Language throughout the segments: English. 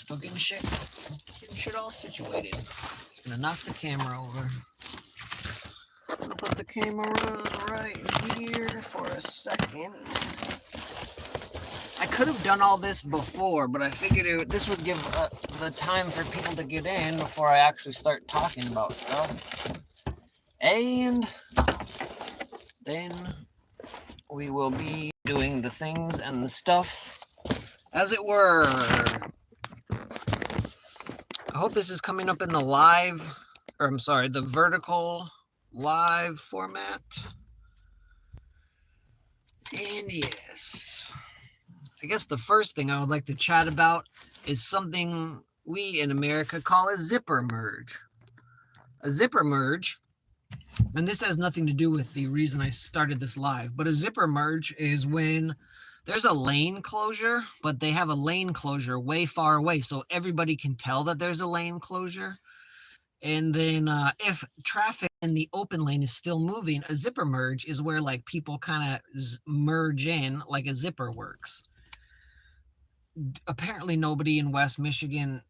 Still getting shit all situated. Just gonna knock the camera over. I'm gonna put the camera right here for a second. I could have done all this before, but I figured this would give the time for people to get in before I actually start talking about stuff. And then we will be doing the things and the stuff, as it were. I hope this is coming up in the live, or I'm sorry, the vertical live format. And yes, I guess the first thing I would like to chat about is something we in America call a zipper merge. A zipper merge, and this has nothing to do with the reason I started this live, but a zipper merge is when there's a lane closure, but they have a lane closure way far away, so everybody can tell that there's a lane closure. And then if traffic in the open lane is still moving, a zipper merge is where like people kind of merge in like a zipper works. Apparently nobody in West Michigan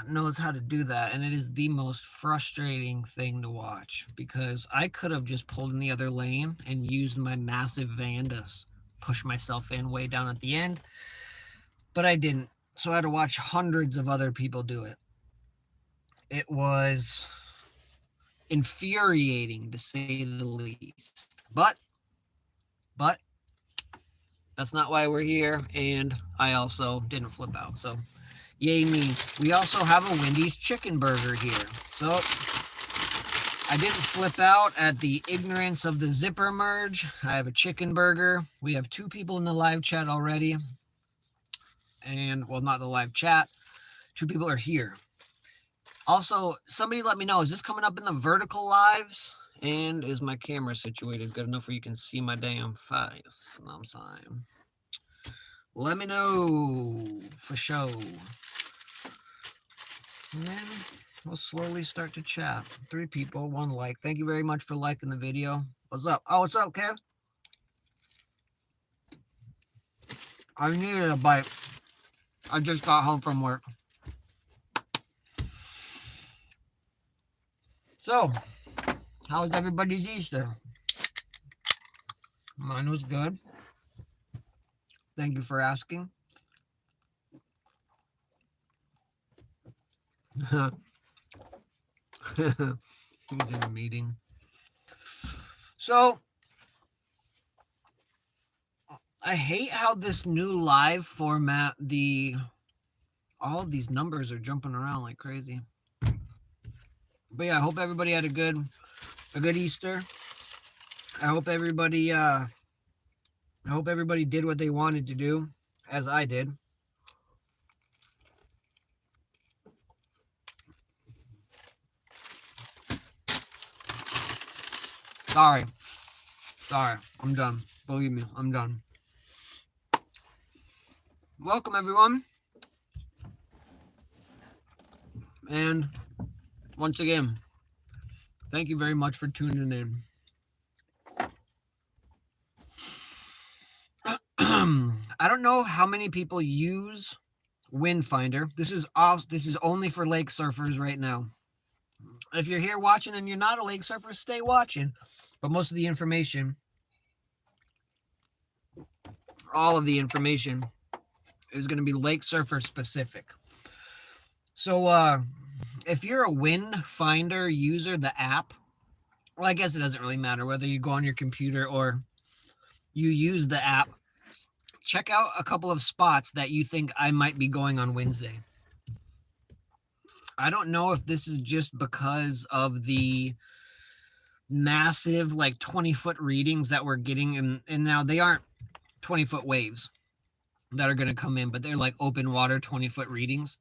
knows how to do that, and it is the most frustrating thing to watch, because I could have just pulled in the other lane and used my massive van to push myself in way down at the end, but I didn't, so I had to watch hundreds of other people do it. It was infuriating, to say the least, but that's not why we're here, and I also didn't flip out, so yay me. We also have a Wendy's chicken burger here, so I didn't flip out at the ignorance of the zipper merge. I have a chicken burger. We have 2 people in the live chat already, and, well, not the live chat. 2 people are here. Also, somebody let me know, is this coming up in the vertical lives? And is my camera situated good enough where you can see my damn face? No, I'm sorry. Let me know for sure. And then we'll slowly start to chat. 3 people, 1 like. Thank you very much for liking the video. What's up? Oh, what's up, Kev? I needed a bite. I just got home from work. So, how was everybody's Easter? Mine was good. Thank you for asking. He was in a meeting. So, I hate how this new live format, all of these numbers are jumping around like crazy. But yeah, I hope everybody had a good Easter. I hope everybody did what they wanted to do, as I did. Sorry, I'm done. Believe me, I'm done. Welcome, everyone. And once again, thank you very much for tuning in. I don't know how many people use Windfinder. This is only for lake surfers right now. If you're here watching and you're not a lake surfer, stay watching. But most of the information, all of the information, is going to be lake surfer specific. So if you're a Windfinder user, the app, well, I guess it doesn't really matter whether you go on your computer or you use the app. Check out a couple of spots that you think I might be going on Wednesday. I don't know if this is just because of the massive, like, 20-foot readings that we're getting, and now they aren't 20-foot waves that are going to come in, but they're like open water 20-foot readings.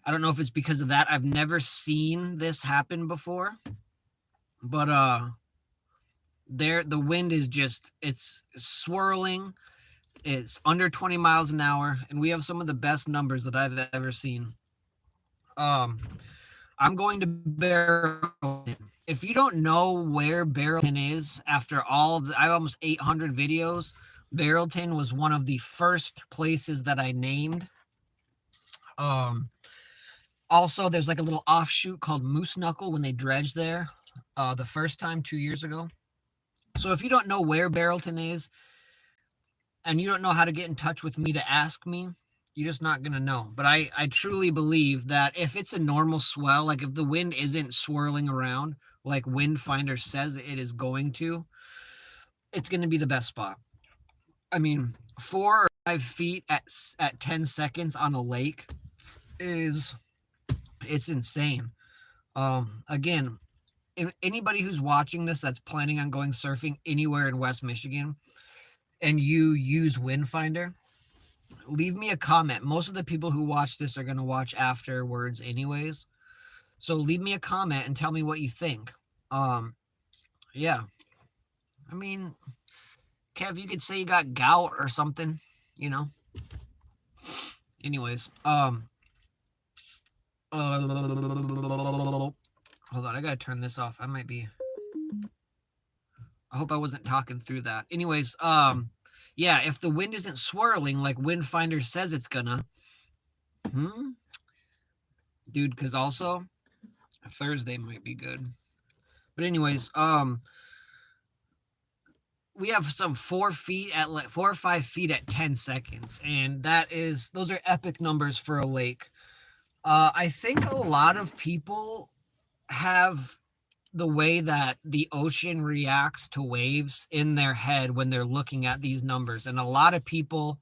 I don't know if it's because of that. I've never seen this happen before, but the wind is just, it's swirling. It's under 20 miles an hour, and we have some of the best numbers that I've ever seen. I'm going to Barrelton. If you don't know where Barrelton is, after I have almost 800 videos, Barrelton was one of the first places that I named. Um, Also, there's like a little offshoot called Moose Knuckle when they dredged there the first time 2 years ago. So if you don't know where Barrelton is and you don't know how to get in touch with me to ask me, you're just not going to know. But I truly believe that if it's a normal swell, like if the wind isn't swirling around like Wind Finder says it is going to, it's going to be the best spot. I mean, 4 or 5 feet at 10 seconds on a lake is it's insane. Again, if anybody who's watching this that's planning on going surfing anywhere in West Michigan and you use Wind Finder, leave me a comment. Most of the people who watch this are going to watch afterwards anyways. So leave me a comment and tell me what you think. Yeah. I mean, Kev, you could say you got gout or something, you know. Anyways, hold on, I gotta turn this off. I hope I wasn't talking through that. Anyways, yeah, if the wind isn't swirling like Wind Finder says it's gonna, dude, because also Thursday might be good. But anyways, we have some 4 feet at like 4 or 5 feet at 10 seconds, and those are epic numbers for a lake. I think a lot of people have the way that the ocean reacts to waves in their head when they're looking at these numbers. And a lot of people,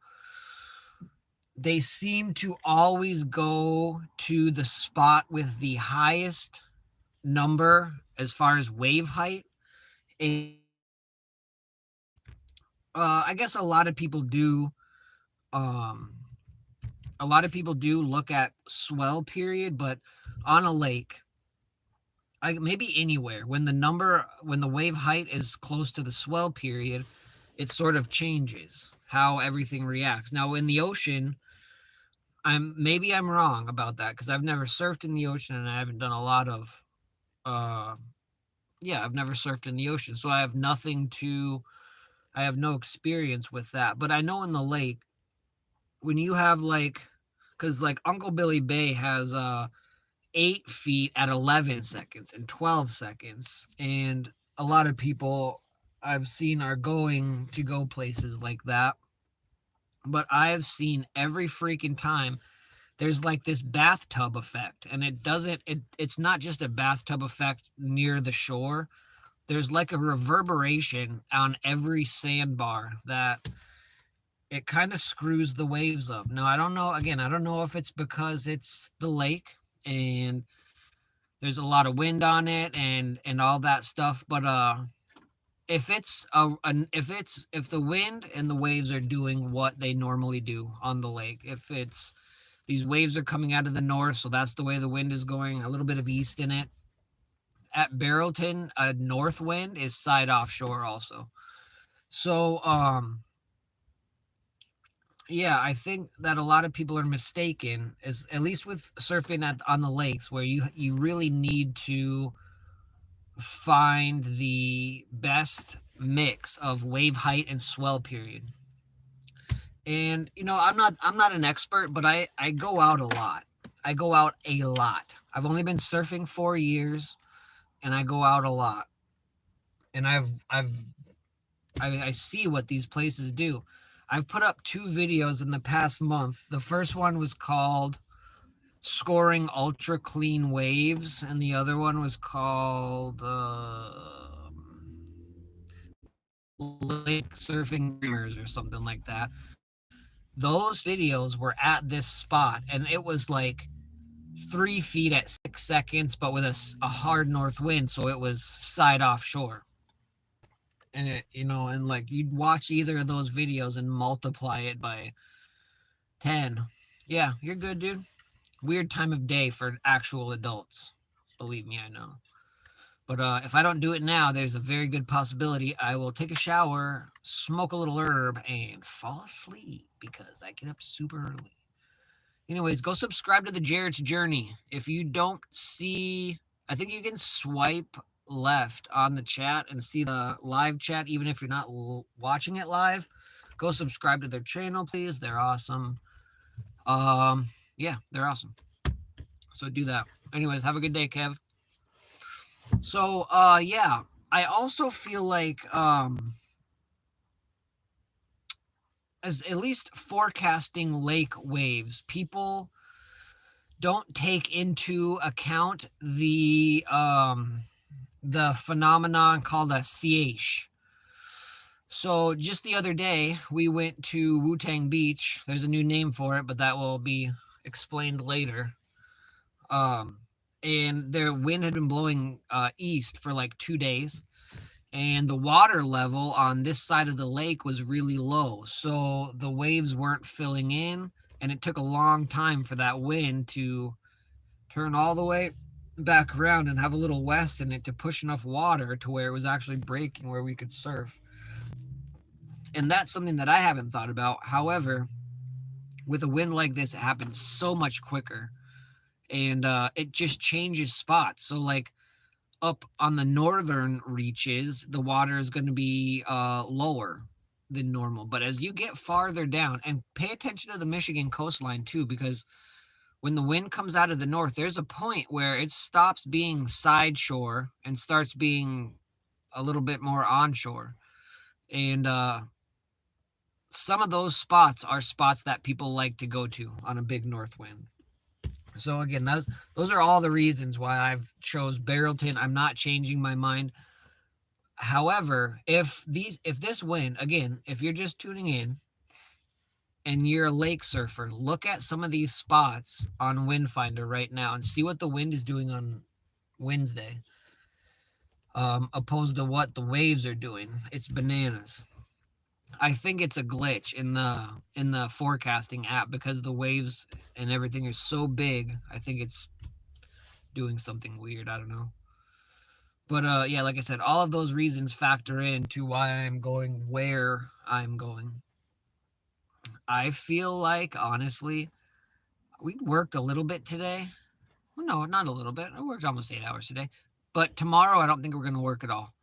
they seem to always go to the spot with the highest number as far as wave height. And, I guess a lot of people do. A lot of people do look at swell period, but on a lake, maybe anywhere when the wave height is close to the swell period, it sort of changes how everything reacts. Now in the ocean, I'm wrong about that because I've never surfed in the ocean and I haven't done a lot of I've never surfed in the ocean, so I have no experience with that. But I know in the lake, when you have because like Uncle Billy Bay has 8 feet at 11 seconds and 12 seconds. And a lot of people I've seen are going to go places like that. But I've seen every freaking time there's like this bathtub effect. And it's not just a bathtub effect near the shore. There's like a reverberation on every sandbar that it kind of screws the waves up. Now, I don't know. Again, I don't know if it's because it's the lake and there's a lot of wind on it and all that stuff. But if if the wind and the waves are doing what they normally do on the lake, if it's these waves are coming out of the north, so that's the way the wind is going, a little bit of east in it. At Barrelton, a north wind is side offshore also. So yeah, I think that a lot of people are mistaken, is at least with surfing on the lakes, where you really need to find the best mix of wave height and swell period. And I'm not an expert, but I go out a lot. I go out a lot. I've only been surfing 4 years and I go out a lot. And I see what these places do. I've put up 2 videos in the past month. The first one was called Scoring Ultra Clean Waves, and the other one was called Lake Surfing Dreamers or something like that. Those videos were at this spot, and it was like 3 feet at 6 seconds, but with a hard north wind, so it was side offshore. And and like you'd watch either of those videos and multiply it by 10. Yeah, you're good, dude. Weird time of day for actual adults. Believe me, I know. But if I don't do it now, there's a very good possibility I will take a shower, smoke a little herb, and fall asleep because I get up super early. Anyways, go subscribe to the Jarrett's Journey. If you don't see, I think you can swipe left on the chat and see the live chat, even if you're not watching it live. Go subscribe to their channel, please. They're awesome. Yeah, they're awesome. So do that. Anyways, have a good day, Kev. So, yeah, I also feel like, as at least forecasting lake waves, people don't take into account the phenomenon called a siege. So just the other day, we went to Wu-Tang Beach. There's a new name for it, but that will be explained later. Um, and their wind had been blowing east for like 2 days, and the water level on this side of the lake was really low. So the waves weren't filling in, and it took a long time for that wind to turn all the way back around and have a little west in it to push enough water to where it was actually breaking where we could surf. And that's something that I haven't thought about. However, with a wind like this, it happens so much quicker, and it just changes spots. So, like up on the northern reaches, the water is going to be lower than normal. But as you get farther down, and pay attention to the Michigan coastline too, because when the wind comes out of the north, there's a point where it stops being side shore and starts being a little bit more onshore. And some of those spots are spots that people like to go to on a big north wind. So again, those are all the reasons why I've chose Barrelton. I'm not changing my mind. However, if this wind, again, if you're just tuning in and you're a lake surfer, look at some of these spots on Windfinder right now and see what the wind is doing on Wednesday, opposed to what the waves are doing. It's bananas. I think it's a glitch in the forecasting app because the waves and everything are so big. I think it's doing something weird. I don't know. But yeah, like I said, all of those reasons factor into why I'm going where I'm going. I feel like honestly, we worked a little bit today. Well, no, not a little bit. I worked almost 8 hours today. But tomorrow, I don't think we're going to work at all.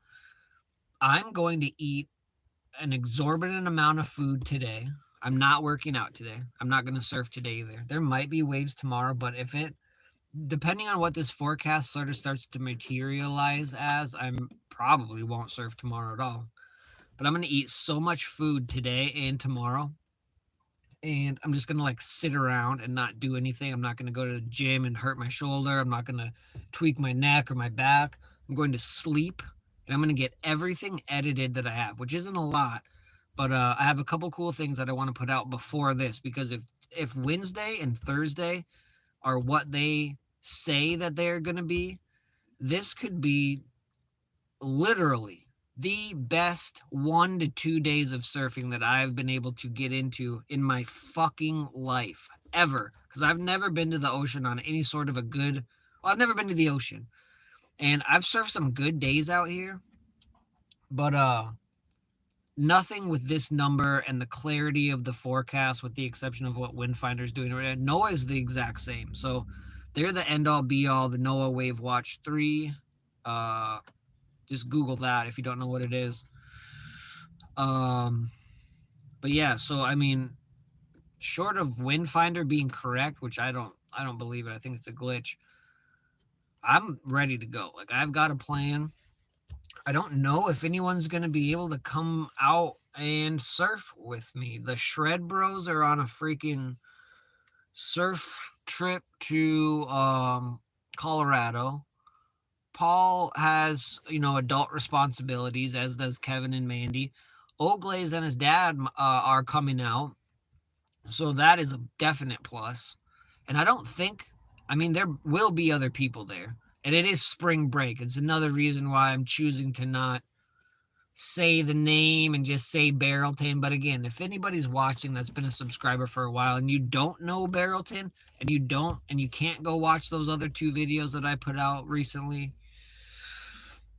I'm going to eat an exorbitant amount of food today. I'm not working out today. I'm not going to surf today either. There might be waves tomorrow, but if it, depending on what this forecast sort of starts to materialize as, I'm probably won't surf tomorrow at all. But I'm going to eat so much food today and tomorrow. And I'm just going to like sit around and not do anything. I'm not going to go to the gym and hurt my shoulder. I'm not going to tweak my neck or my back. I'm going to sleep, and I'm going to get everything edited that I have, which isn't a lot. But I have a couple cool things that I want to put out before this, because if Wednesday and Thursday are what they say that they're going to be, this could be literally the best 1 to 2 days of surfing that I've been able to get into in my fucking life ever. Because I've never been to the ocean on any sort of a good, well, I've never been to the ocean. And I've surfed some good days out here, but nothing with this number and the clarity of the forecast, with the exception of what Windfinder's doing right now. NOAA is the exact same. So they're the end all be all, the NOAA Wave Watch 3. Just Google that if you don't know what it is. But yeah, so I mean, short of Windfinder being correct, which I don't believe it. I think it's a glitch. I'm ready to go. Like, I've got a plan. I don't know if anyone's going to be able to come out and surf with me. The Shred Bros are on a freaking surf trip to Colorado. Paul has, adult responsibilities, as does Kevin and Mandy. Oglaze and his dad are coming out. So that is a definite plus. And I don't think, I mean, there will be other people there. And it is spring break. It's another reason why I'm choosing to not say the name and just say Barrelton. But again, if anybody's watching that's been a subscriber for a while and you don't know Barrelton, and you can't go watch those other 2 videos that I put out recently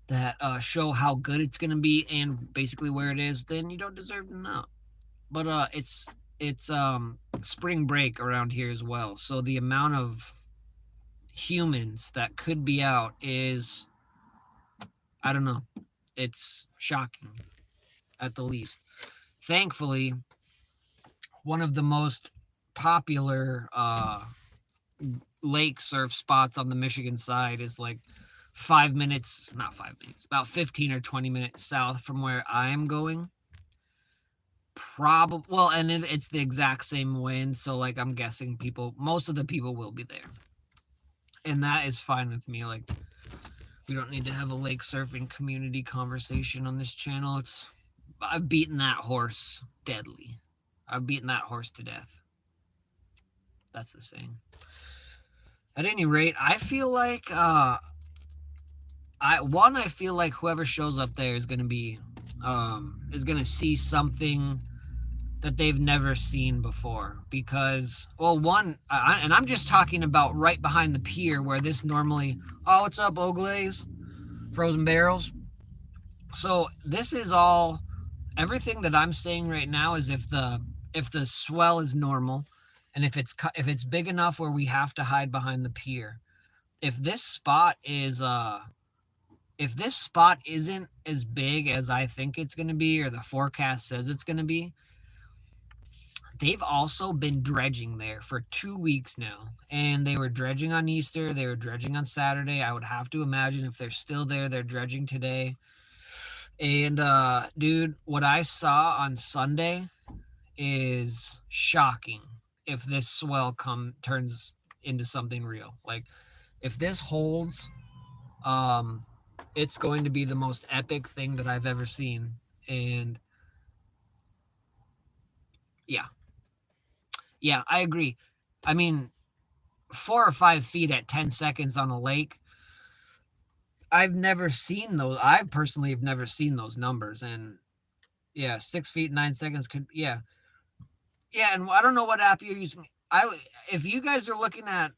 that show how good it's going to be and basically where it is, then you don't deserve to know. But it's spring break around here as well. So the amount of humans that could be out is, I don't know, it's shocking at the least. Thankfully, one of the most popular lake surf spots on the Michigan side is like 5 minutes, not 5 minutes, about 15 or 20 minutes south from where I'm going. Probably, well, and it's the exact same wind, so like I'm guessing most of the people will be there, and that is fine with me. Like, we don't need to have a lake surfing community conversation on this channel. I've beaten that horse deadly. I've beaten that horse to death. That's the saying. At any rate, I feel like I feel like whoever shows up there is gonna see something that they've never seen before, because, well, and I'm just talking about right behind the pier where this normally, oh, what's up, Oglaze? Frozen Barrels. So this is all, everything that I'm saying right now is if the swell is normal, and if it's big enough where we have to hide behind the pier. If this spot isn't as big as I think it's going to be, or the forecast says it's going to be, they've also been dredging there for 2 weeks now. And they were dredging on Easter. They were dredging on Saturday. I would have to imagine if they're still there, they're dredging today. And dude, what I saw on Sunday is shocking. If this swell turns into something real, like if this holds, it's going to be the most epic thing that I've ever seen. And yeah, I agree. I mean, 4 or 5 feet at 10 seconds on a lake, I've never seen those. I personally have never seen those numbers. And yeah, 6 feet 9 seconds could, yeah. And I don't know what app you're using. If you guys are looking at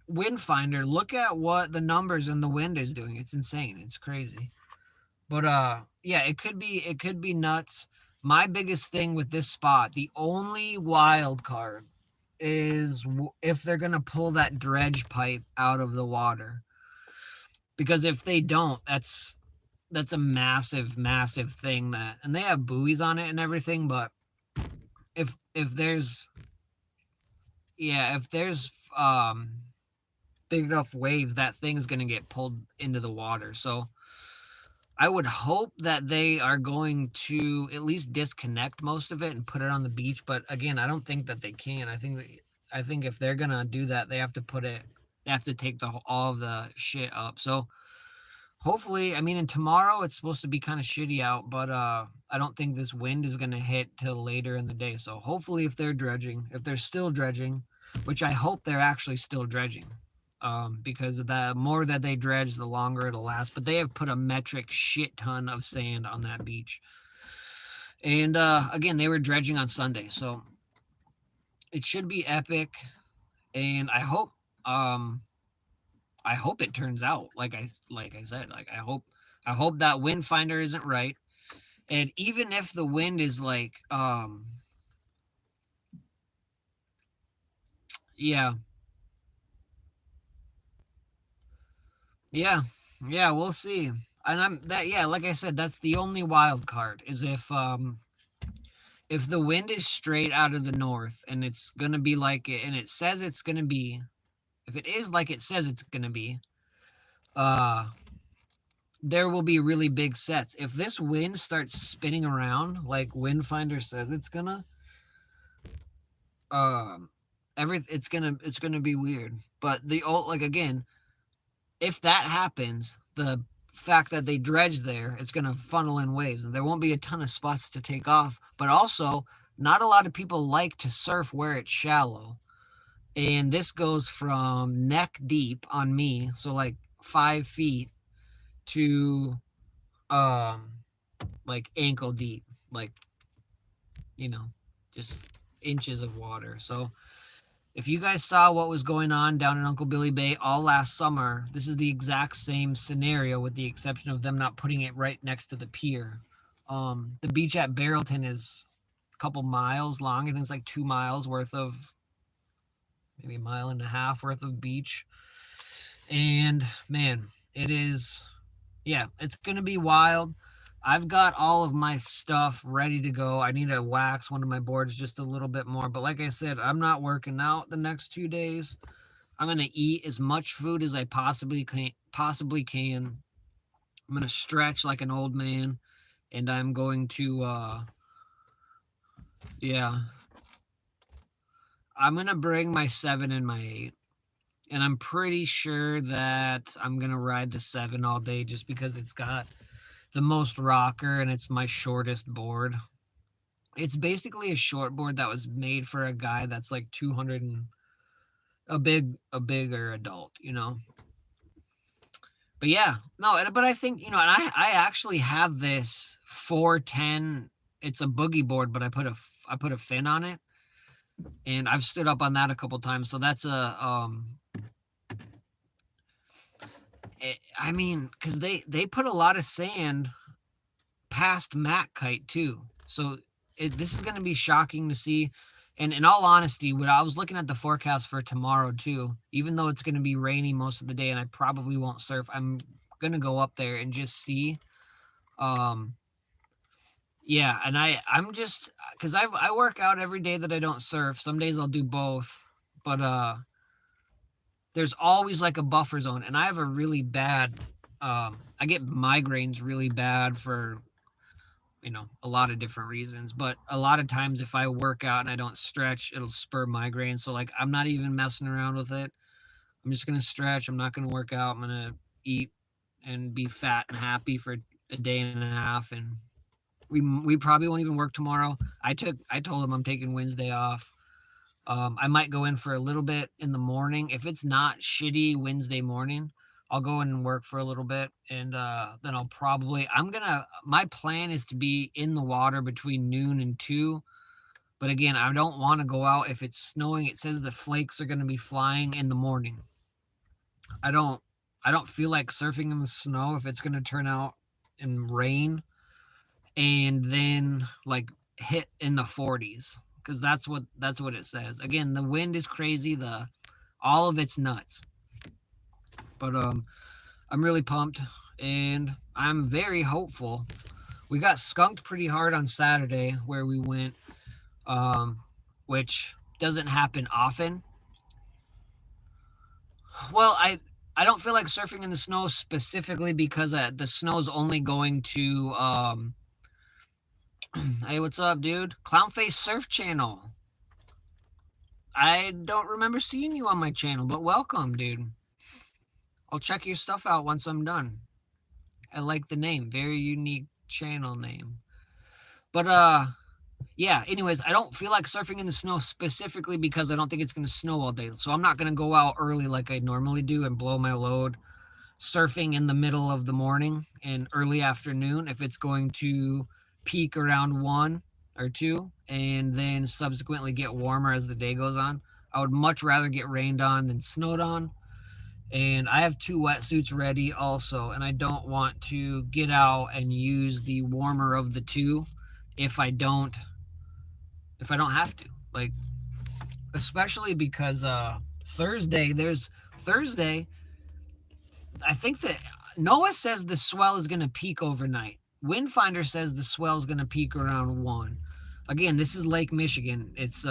wind finder, look at what the numbers and the wind is doing. It's insane. It's crazy. But yeah, it could be nuts. My biggest thing with this spot, the only wild card is if they're going to pull that dredge pipe out of the water. Because if they don't, that's a massive thing, and they have buoys on it and everything, but if there's big enough waves, that thing's going to get pulled into the water. So I would hope that they are going to at least disconnect most of it and put it on the beach. But again, I don't think that they can. I think if they're gonna do that, they have to take all of the shit up. So hopefully, I mean, and tomorrow it's supposed to be kind of shitty out, but I don't think this wind is gonna hit till later in the day. So hopefully, if they're still dredging, which I hope they're actually still dredging. Because the more that they dredge, the longer it'll last. But they have put a metric shit ton of sand on that beach. And again, they were dredging on Sunday, so it should be epic. And I hope it turns out like I said. Like I hope that wind finder isn't right. And even if the wind is like yeah. Yeah, we'll see. And like I said, that's the only wild card, is if the wind is straight out of the north and it's gonna be like it, and it says it's gonna be, if it is like it says it's gonna be, there will be really big sets. If this wind starts spinning around like Windfinder says it's gonna, it's gonna be weird. But again, if that happens, the fact that they dredge there, it's going to funnel in waves, and there won't be a ton of spots to take off. But also, not a lot of people like to surf where it's shallow. And this goes from neck deep on me, so like 5 feet, to like ankle deep, like, just inches of water. So if you guys saw what was going on down in Uncle Billy Bay all last summer, this is the exact same scenario, with the exception of them not putting it right next to the pier. The beach at Barrelton is a couple miles long. I think it's like 2 miles worth of, maybe a mile and a half worth of beach. And man, it is, it's going to be wild. I've got all of my stuff ready to go. I need to wax one of my boards just a little bit more. But like I said, I'm not working out the next 2 days. I'm gonna eat as much food as I possibly can. I'm gonna stretch like an old man, and I'm going to yeah, I'm gonna bring my 7 and my 8. And I'm pretty sure that I'm gonna ride the 7 all day just because it's got the most rocker and it's my shortest board. It's basically a short board that was made for a guy that's like 200 and a bigger adult, you know. But yeah, no, but I think, and I actually have this 410. It's a boogie board, but I put a fin on it, and I've stood up on that a couple times. So that's I mean, because they put a lot of sand past Mac Kite too. So this is going to be shocking to see. And in all honesty, when I was looking at the forecast for tomorrow too, even though it's going to be rainy most of the day and I probably won't surf, I'm going to go up there and just see. Yeah, and I'm just because I work out every day that I don't surf. Some days I'll do both, but there's always like a buffer zone, and I have a really bad. I get migraines really bad for a lot of different reasons, but a lot of times if I work out and I don't stretch, it'll spur migraines. So like I'm not even messing around with it. I'm just gonna stretch. I'm not gonna work out. I'm gonna eat and be fat and happy for a day and a half, and we probably won't even work tomorrow. I told him I'm taking Wednesday off. I might go in for a little bit in the morning. If it's not shitty Wednesday morning, I'll go in and work for a little bit, and then my plan is to be in the water between noon and 2. But again, I don't want to go out if it's snowing. It says the flakes are going to be flying in the morning. I don't I don't feel like surfing in the snow if it's going to turn out in rain and then like hit in the 40s, because that's what it says. Again, the wind is crazy, the all of it's nuts. But I'm really pumped, and I'm very hopeful. We got skunked pretty hard on Saturday where we went, um, which doesn't happen often. Well, I don't feel like surfing in the snow specifically because the snow's only going to hey, what's up, dude? Clownface Surf Channel. I don't remember seeing you on my channel, but welcome, dude. I'll check your stuff out once I'm done. I like the name. Very unique channel name. But yeah, anyways, I don't feel like surfing in the snow specifically because I don't think it's going to snow all day. So I'm not going to go out early like I normally do and blow my load surfing in the middle of the morning and early afternoon if it's going to peak around 1 or 2 and then subsequently get warmer as the day goes on. I would much rather get rained on than snowed on. And I have 2 wetsuits ready also, and I don't want to get out and use the warmer of the 2 if I don't have to. Like, especially because Thursday, I think that Noah says the swell is going to peak overnight. Windfinder says the swell is going to peak around 1. Again, this is Lake Michigan. It's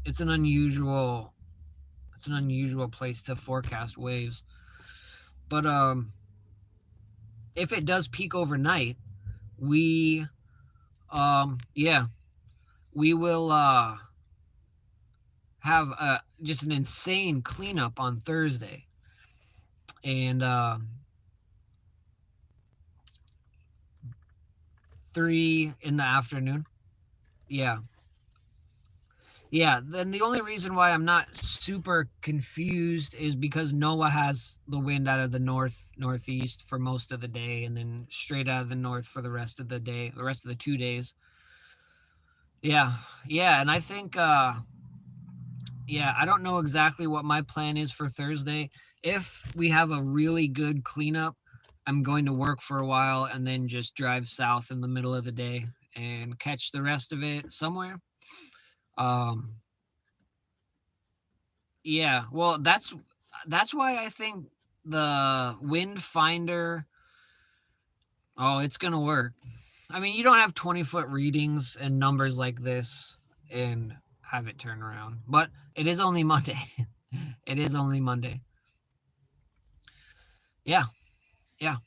it's an unusual place to forecast waves. But if it does peak overnight, we yeah, we will have just an insane cleanup on Thursday. And 3 in the afternoon. Yeah. Yeah, then the only reason why I'm not super confused is because Noah has the wind out of the northeast for most of the day and then straight out of the north for the rest of the day, the rest of the 2 days. Yeah. Yeah, and I think yeah, I don't know exactly what my plan is for Thursday. If we have a really good cleanup, I'm going to work for a while and then just drive south in the middle of the day and catch the rest of it somewhere. Um, yeah, well, that's why I think the wind finder Oh, it's gonna work. I mean, you don't have 20-foot readings and numbers like this and have it turn around. But it is only Monday. It is only Monday. Yeah. Yeah.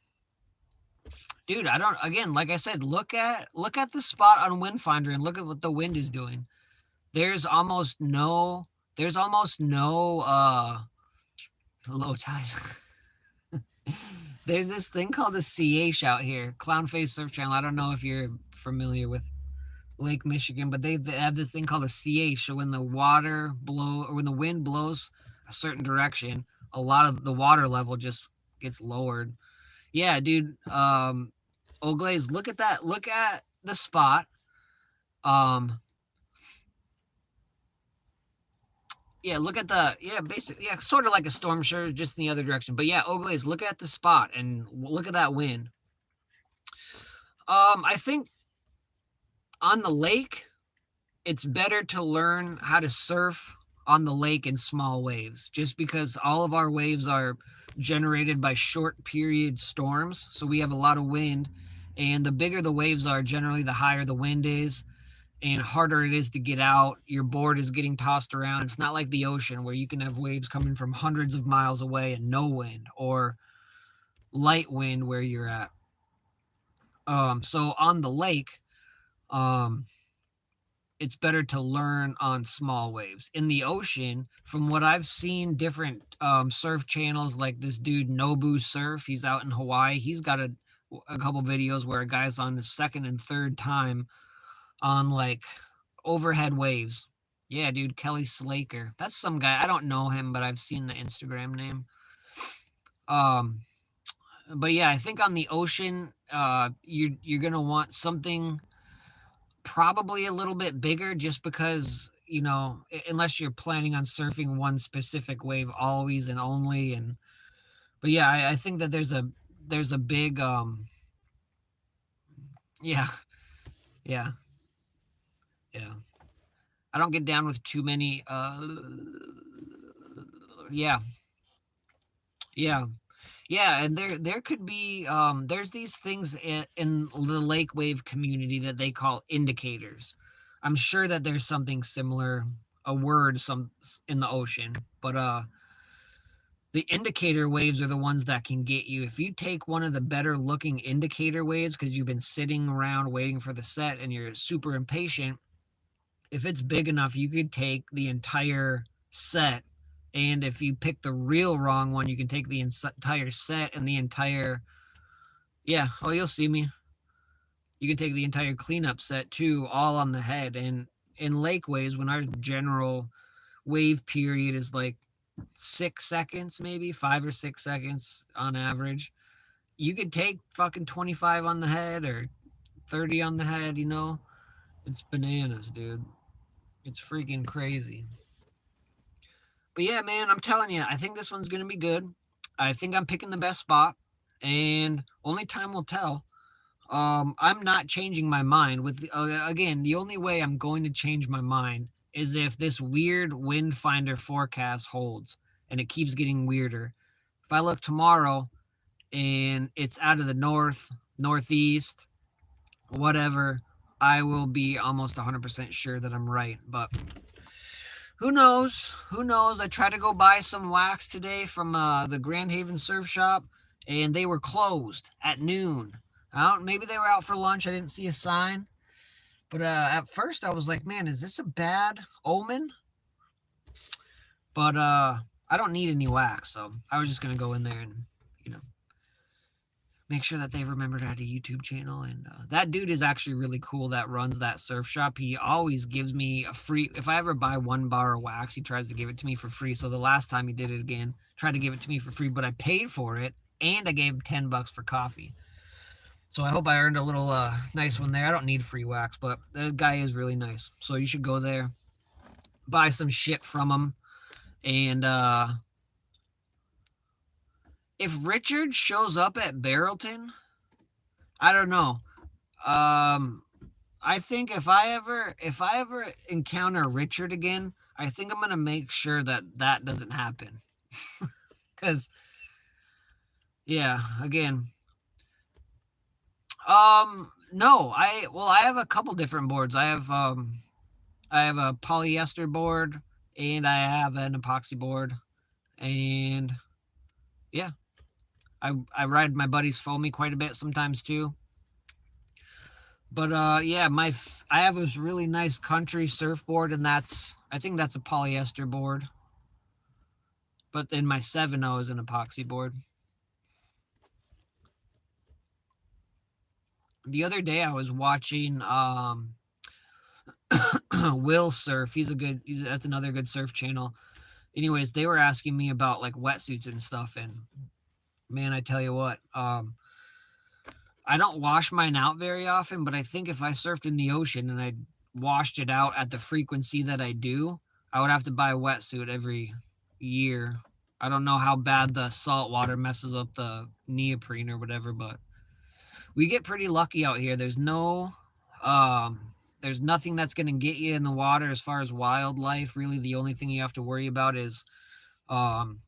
Dude, I don't again, like I said, look at the spot on Wind Finder and look at what the wind is doing. There's almost no there's almost no low tide. There's this thing called the CH out here, Clown Face Surf Channel. I don't know if you're familiar with Lake Michigan, but they have this thing called a CH. So when the water blow or when the wind blows a certain direction, a lot of the water level just gets lowered. Yeah, dude. Oglaze, look at that. Look at the spot. Um, yeah, look at the basically sort of like a storm surge, just in the other direction. But yeah, Oglaze, look at the spot and look at that wind. I think on the lake, it's better to learn how to surf on the lake in small waves, just because all of our waves are generated by short period storms. So we have a lot of wind, and the bigger the waves are, generally the higher the wind is and harder it is to get out. Your board is getting tossed around. It's not like the ocean where you can have waves coming from hundreds of miles away and no wind, or light wind where you're at. So on the lake, um, it's better to learn on small waves. In the ocean, from what I've seen, different surf channels like this dude Nobu Surf, he's out in Hawaii. He's got a couple videos where a guy's on the second and third time on like overhead waves. Yeah, dude, Kelly Slaker. That's some guy. I don't know him, but I've seen the Instagram name. Um, but yeah, I think on the ocean, you're gonna want something probably a little bit bigger, just because unless you're planning on surfing one specific wave always and only. And but yeah, I think that there's a big yeah, yeah, yeah. I don't get down with too many yeah, yeah. Yeah, and there could be there's these things in the lake wave community that they call indicators. I'm sure that there's something similar, a word some in the ocean, but the indicator waves are the ones that can get you. If you take one of the better looking indicator waves because you've been sitting around waiting for the set and you're super impatient, if it's big enough, you could take the entire set. And if you pick the real wrong one, you can take the entire set and the entire, yeah, oh, you'll see me. You can take the entire cleanup set too, all on the head. And in lake waves, when our general wave period is like 6 seconds, maybe 5 or 6 seconds on average, you could take fucking 25 on the head or 30 on the head. It's bananas, dude. It's freaking crazy. But yeah, man, I'm telling you, I think this one's going to be good. I think I'm picking the best spot, and only time will tell. I'm not changing my mind. With again, the only way I'm going to change my mind is if this weird wind finder forecast holds and it keeps getting weirder. If I look tomorrow and it's out of the northeast, whatever, I will be almost 100% sure that I'm right. But who knows? Who knows? I tried to go buy some wax today from the Grand Haven Surf Shop, and they were closed at noon. Maybe they were out for lunch. I didn't see a sign. But at first, I was like, man, is this a bad omen? But I don't need any wax, so I was just going to go in there and, make sure that they remembered I had a YouTube channel. And that dude is actually really cool that runs that surf shop. He always gives me a free, if I ever buy 1 bar of wax, he tries to give it to me for free. So the last time he did it again, tried to give it to me for free, but I paid for it and I gave him $10 for coffee. So I hope I earned a little nice one there. I don't need free wax, but the guy is really nice. So you should go there, buy some shit from him. And if Richard shows up at Barrelton, I don't know. I think if I ever encounter Richard again, I think I'm gonna make sure that doesn't happen. Cause yeah, again, No, I have a couple different boards. I have a polyester board and I have an epoxy board, and yeah, I ride my buddy's foamy quite a bit sometimes too. But yeah, I have this really nice country surfboard, and I think that's a polyester board. But then my 7.0 is an epoxy board. The other day I was watching Will Surf. That's another good surf channel. Anyways, they were asking me about like wetsuits and stuff, and man, I tell you what, I don't wash mine out very often, but I think if I surfed in the ocean and I washed it out at the frequency that I do, I would have to buy a wetsuit every year. I don't know how bad the salt water messes up the neoprene or whatever, but we get pretty lucky out here. There's nothing that's going to get you in the water as far as wildlife. Really, the only thing you have to worry about is um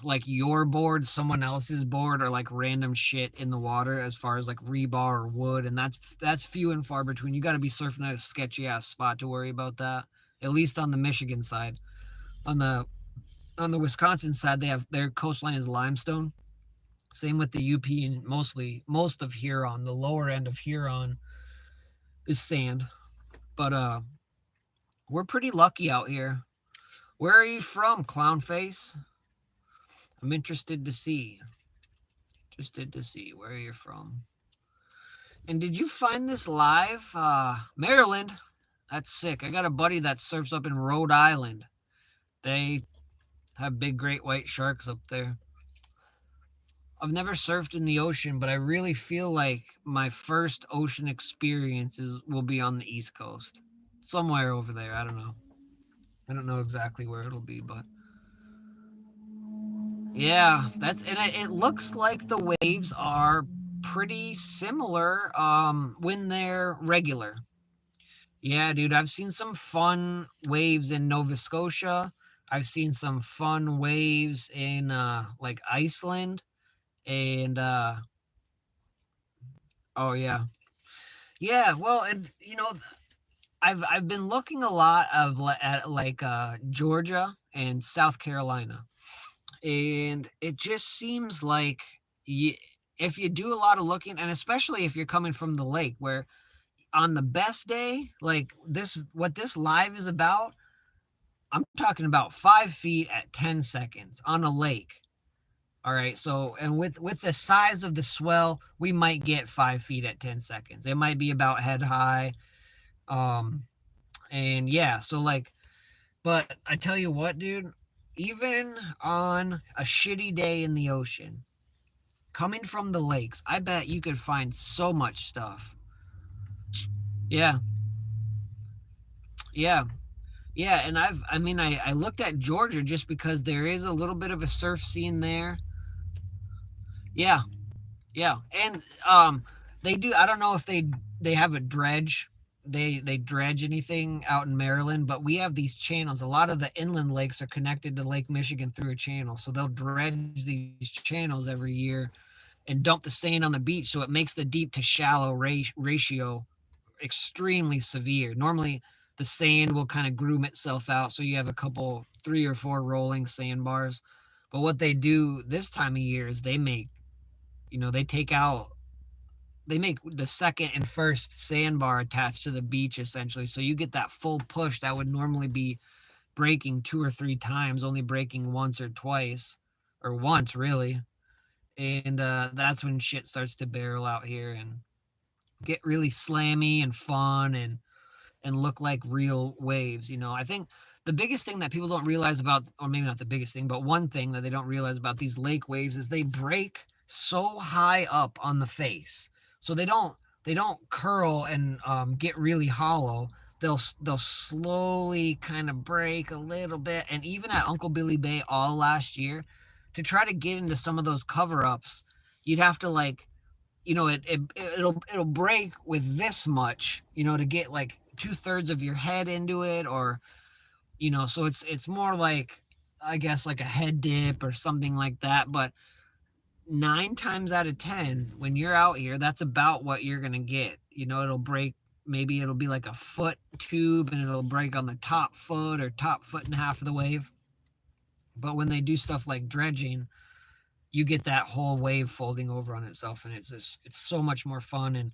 like your board, someone else's board, or like random shit in the water as far as like rebar or wood, and that's few and far between. You got to be surfing at a sketchy ass spot to worry about that. At least on the Michigan side. On the Wisconsin side, they have their coastline is limestone. Same with the UP and most of Huron. The lower end of Huron is sand. But we're pretty lucky out here. Where are you from, clown face? I'm interested to see. Interested to see where you're from. And did you find this live? Maryland. That's sick. I got a buddy that surfs up in Rhode Island. They have big great white sharks up there. I've never surfed in the ocean, but I really feel like my first ocean experiences will be on the East Coast. Somewhere over there. I don't know. I don't know exactly where it'll be, but yeah, it looks like the waves are pretty similar when they're regular. Yeah, dude, I've seen some fun waves in Nova Scotia. I've seen some fun waves in like Iceland and oh yeah. Yeah, well, and I've been looking a lot at like Georgia and South Carolina. And it just seems like you, if you do a lot of looking, and especially if you're coming from the lake, where on the best day, like what this live is about, I'm talking about 5 feet at 10 seconds on a lake. All right. So, and with the size of the swell, we might get 5 feet at 10 seconds. It might be about head high. Um, and yeah, so like, but I tell you what, dude, even on a shitty day in the ocean, coming from the lakes, I bet you could find so much stuff. Yeah. Yeah. Yeah, and I looked at Georgia just because there is a little bit of a surf scene there. Yeah, yeah, and they do. I don't know if they have a dredge. They dredge anything out in Maryland, but we have these channels. A lot of the inland lakes are connected to Lake Michigan through a channel, so they'll dredge these channels every year and dump the sand on the beach, so it makes the deep to shallow ratio extremely severe. Normally, the sand will kind of groom itself out, so you have a couple, 3 or 4 rolling sandbars. But what they do this time of year is they take out, they make the second and first sandbar attached to the beach essentially. So you get that full push that would normally be breaking 2 or 3 times, only breaking once or twice, or once really. And that's when shit starts to barrel out here and get really slammy and fun and look like real waves. I think the biggest thing that people don't realize about, or maybe not the biggest thing, but one thing that they don't realize about these lake waves is they break so high up on the face. So they don't curl and get really hollow. They'll slowly kind of break a little bit. And even at Uncle Billy Bay all last year, to try to get into some of those cover ups, you'd have to like it'll break with this much, to get like 2/3 of your head into it, or so it's more like, I guess, like a head dip or something like that. But 9 times out of 10, when you're out here, that's about what you're going to get. You know, it'll break, maybe it'll be like a foot tube and it'll break on the top foot or top foot and a half of the wave. But when they do stuff like dredging, you get that whole wave folding over on itself, and it's so much more fun. And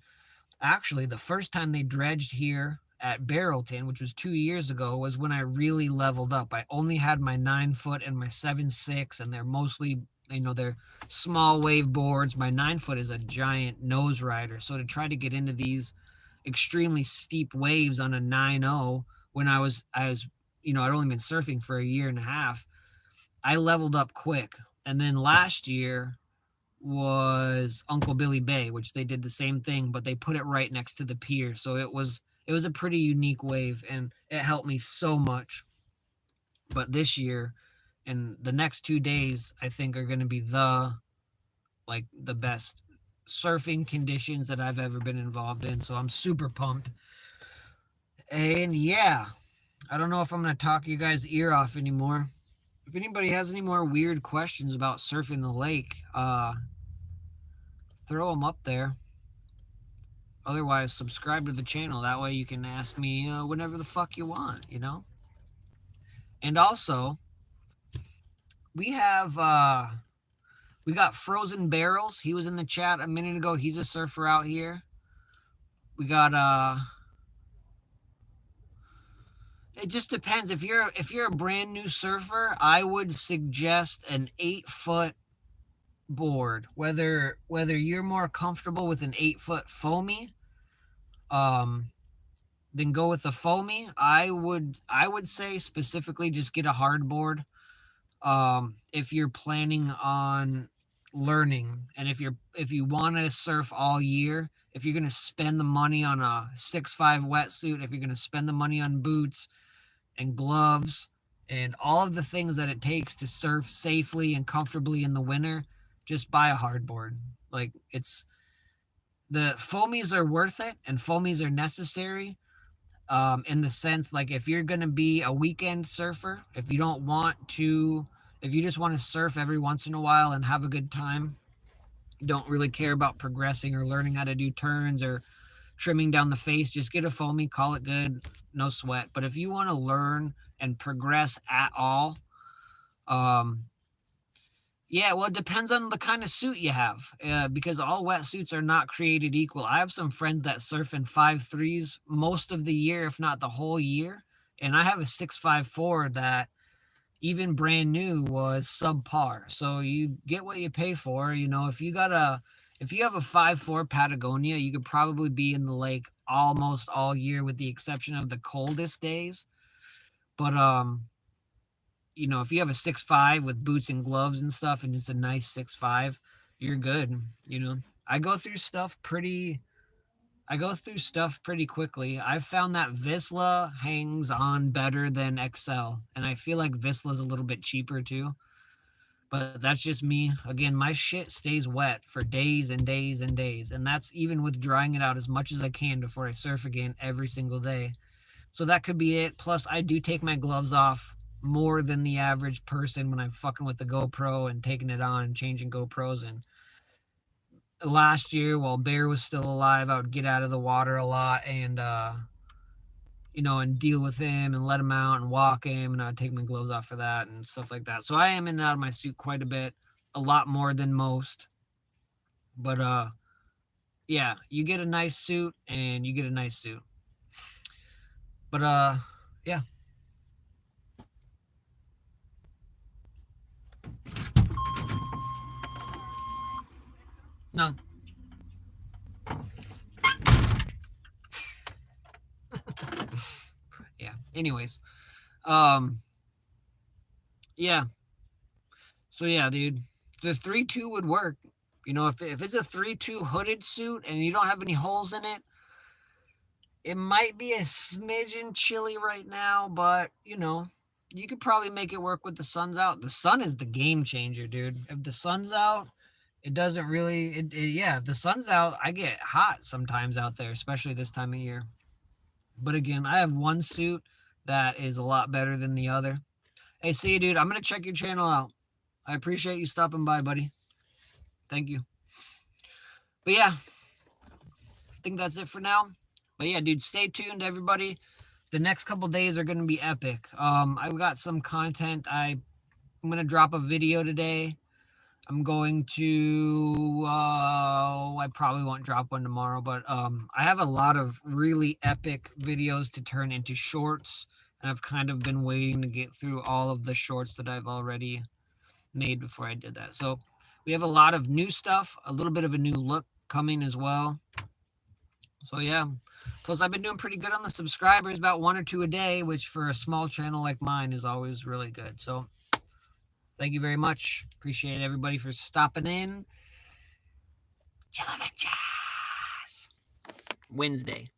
actually, the first time they dredged here at Barrelton, which was 2 years ago, was when I really leveled up. I only had my 9-foot and my 7.6, and they're mostly, they're small wave boards. My 9-foot is a giant nose rider. So to try to get into these extremely steep waves on a 9.0 when I was, I'd only been surfing for a year and a half, I leveled up quick. And then last year was Uncle Billy Bay, which they did the same thing, but they put it right next to the pier. So it was a pretty unique wave, and it helped me so much. But this year and the next 2 days, I think are going to be the best surfing conditions that I've ever been involved in. So I'm super pumped. And yeah, I don't know if I'm going to talk you guys' ear off anymore. If anybody has any more weird questions about surfing the lake, throw them up there. Otherwise, subscribe to the channel. That way you can ask me whenever the fuck you want, And also, we got Frozen Barrels. He was in the chat a minute ago. He's a surfer out here. We got it just depends. If you're a brand new surfer, I would suggest an 8-foot board. Whether you're more comfortable with an 8-foot foamy, then go with the foamy. I would say specifically just get a hard board. If you're planning on learning, and if you want to surf all year, if you're going to spend the money on a 6'5" wetsuit, if you're going to spend the money on boots and gloves and all of the things that it takes to surf safely and comfortably in the winter, just buy a hard board. Like, the foamies are worth it, and foamies are necessary. In the sense, like, if you're going to be a weekend surfer, if you just want to surf every once in a while and have a good time, don't really care about progressing or learning how to do turns or trimming down the face, just get a foamy, call it good, no sweat. But if you want to learn and progress at all, yeah, well, it depends on the kind of suit you have, because all wetsuits are not created equal. I have some friends that surf in 5.3s most of the year, if not the whole year. And I have a 6.54 that, even brand new, was subpar. So you get what you pay for. If you have a 5.4 Patagonia, you could probably be in the lake almost all year, with the exception of the coldest days. But if you have a 6.5 with boots and gloves and stuff, and it's a nice 6.5, you're good. I go through stuff pretty quickly. I've found that Vizsla hangs on better than XL, and I feel like Visla's a little bit cheaper too. But that's just me. Again, my shit stays wet for days and days and days, and that's even with drying it out as much as I can before I surf again every single day. So that could be it. Plus, I do take my gloves off more than the average person when I'm fucking with the GoPro and taking it on and changing GoPros. And last year, while Bear was still alive, I would get out of the water a lot and and deal with him and let him out and walk him, and I'd take my gloves off for that and stuff like that. So I am in and out of my suit quite a bit, a lot more than most. But yeah, you get a nice suit and you get a nice suit. But yeah. No. Yeah. Anyways. Yeah. So yeah, dude. The 3.2 would work. If it's a 3.2 hooded suit and you don't have any holes in it, it might be a smidgen chilly right now, but you could probably make it work with the sun's out. The sun is the game changer, dude. If the sun's out, it doesn't really, if the sun's out, I get hot sometimes out there, especially this time of year. But again, I have one suit that is a lot better than the other. Hey, see you, dude. I'm going to check your channel out. I appreciate you stopping by, buddy. Thank you. But yeah, I think that's it for now. But yeah, dude, stay tuned, everybody. The next couple days are going to be epic. I've got some content. I'm going to drop a video today. I'm going to, I probably won't drop one tomorrow, but I have a lot of really epic videos to turn into shorts. And I've kind of been waiting to get through all of the shorts that I've already made before I did that. So we have a lot of new stuff, a little bit of a new look coming as well. So yeah, plus I've been doing pretty good on the subscribers, about 1 or 2 a day, which for a small channel like mine is always really good. So thank you very much. Appreciate everybody for stopping in. Wednesday.